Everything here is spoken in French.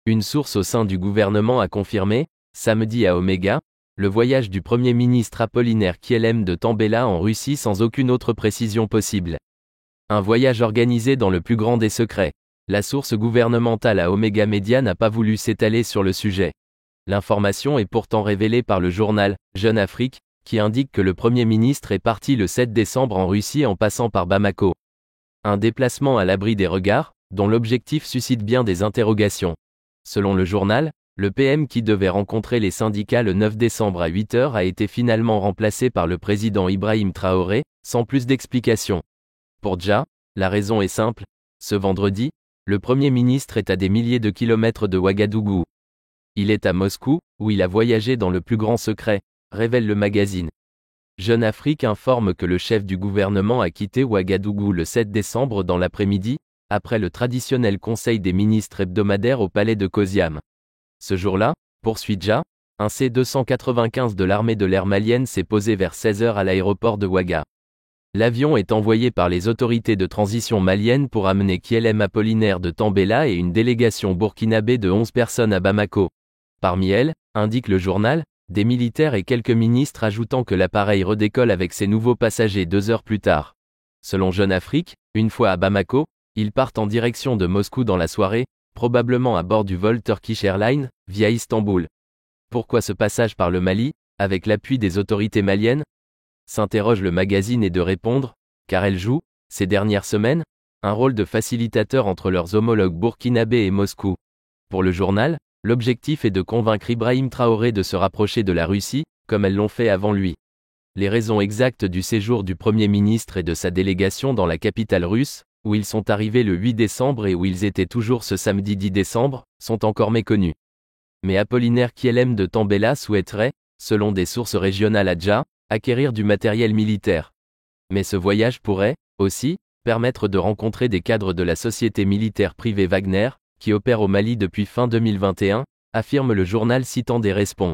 Une source au sein du gouvernement a confirmé, samedi à Oméga, le voyage du Premier ministre Apollinaire Kielem de Tambela en Russie sans aucune autre précision possible. Un voyage organisé dans le plus grand des secrets. La source gouvernementale à Oméga Media n'a pas voulu s'étaler sur le sujet. L'information est pourtant révélée par le journal Jeune Afrique, qui indique que le Premier ministre est parti le 7 décembre en Russie en passant par Bamako. Un déplacement à l'abri des regards, dont l'objectif suscite bien des interrogations. Selon le journal, le PM qui devait rencontrer les syndicats le 9 décembre à 8 h a été finalement remplacé par le président Ibrahim Traoré, sans plus d'explications. Pour Dja, la raison est simple, ce vendredi, le Premier ministre est à des milliers de kilomètres de Ouagadougou. Il est à Moscou, où il a voyagé dans le plus grand secret, révèle le magazine. Jeune Afrique informe que le chef du gouvernement a quitté Ouagadougou le 7 décembre dans l'après-midi, après le traditionnel conseil des ministres hebdomadaire au palais de Koziam. Ce jour-là, poursuit Dja, un C-295 de l'armée de l'air malienne s'est posé vers 16 h à l'aéroport de Ouaga. L'avion est envoyé par les autorités de transition maliennes pour amener Kielem Apollinaire de Tambela et une délégation burkinabé de 11 personnes à Bamako. Parmi elles, indique le journal, des militaires et quelques ministres ajoutant que l'appareil redécolle avec ses nouveaux passagers 2 heures plus tard. Selon Jeune Afrique, une fois à Bamako, ils partent en direction de Moscou dans la soirée, probablement à bord du vol Turkish Airlines, via Istanbul. Pourquoi ce passage par le Mali, avec l'appui des autorités maliennes ? S'interroge le magazine et de répondre, car elles jouent, ces dernières semaines, un rôle de facilitateur entre leurs homologues burkinabés et Moscou. Pour le journal, l'objectif est de convaincre Ibrahim Traoré de se rapprocher de la Russie, comme elles l'ont fait avant lui. Les raisons exactes du séjour du Premier ministre et de sa délégation dans la capitale russe, où ils sont arrivés le 8 décembre et où ils étaient toujours ce samedi 10 décembre, sont encore méconnues. Mais Apollinaire Kielem de Tambela souhaiterait, selon des sources régionales à Dja, acquérir du matériel militaire. Mais ce voyage pourrait, aussi, permettre de rencontrer des cadres de la société militaire privée Wagner, qui opère au Mali depuis fin 2021, affirme le journal citant des respons.